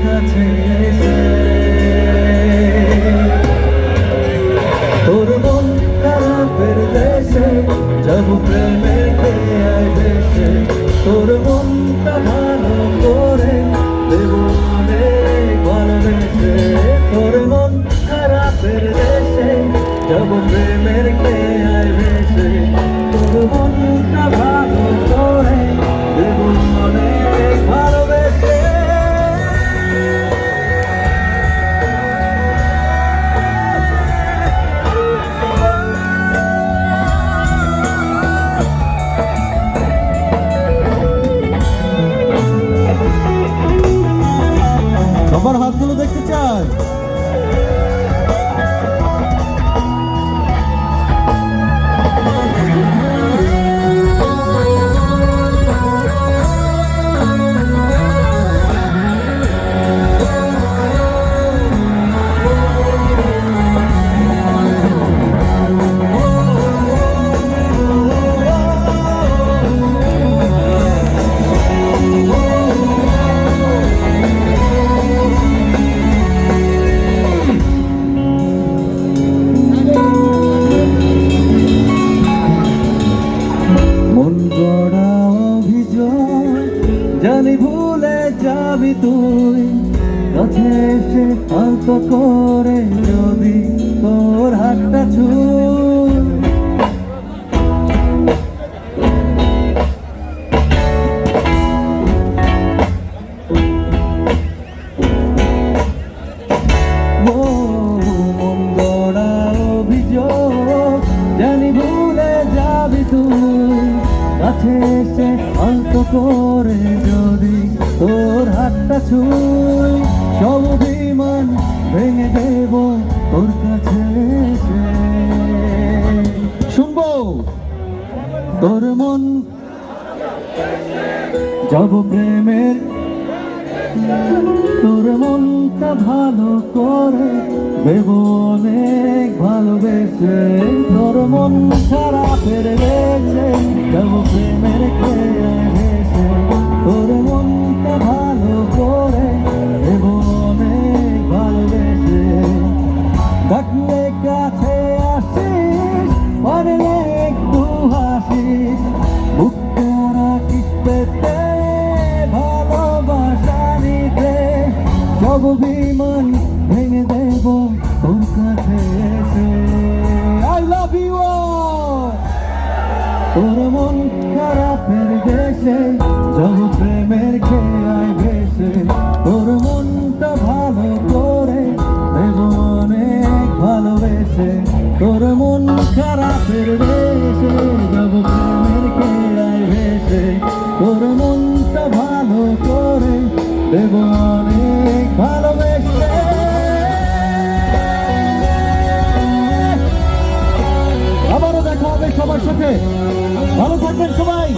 কাছে এসে তোর মন খারাপের দেশে যাব প্রেমের খেয়ায় ভেসে তোর মনটা ভালো করে দেব অনেক ভালোবেসে তোর মন খারাপের দেশে যাব প্রেমের খেয়ায় ভেসে তোর মনটা ভালো করে দেব অনেক ভালোবেসে সবার হাতগুলো দেখতে চাই। জানি ভুলে যাবি তুই কাছে এসে আলতো করে যদি তোর হাতটা ছুঁই মন গড়া অভিযোগ জানি ভুলে যাবি তুই কাছে এসে আলতো করে যদি তোর হাতটা ছুঁই সব অভিমান ভেঙে দেব তোর কাছে এসে শুনবো তোর মন যাব প্রেমের তোর মনটা ভালো করে দেব অনেক ভালোবেসে তোর মন খারাপের দেশে যাব প্রেমের খেয়ায় ভেসে তোর মনটা ভালো করে দেব অনেক ভালোবেসে ডাকলে কাছে আসিস অনেক দু হাসিস বুকটা রাখিস পেতে ভালোবাসা নিতে সব বিমান ভেঙে দেব তোর কাছে এসে I love you all তোর মন খারাপের দেশে যাব প্রেমের খেয়ায় ভেসে তোর মনটা ভালো করে দেব অনেক ভালোবেসে তোর মন খারাপের দেশে যাব প্রেমের খেয়ায় ভেসে তোর মনটা ভালো করে দেব অনেক ভালোবেসে আবারও দেখা হবে সবার সাথে ভালো থাকবেন সবাই।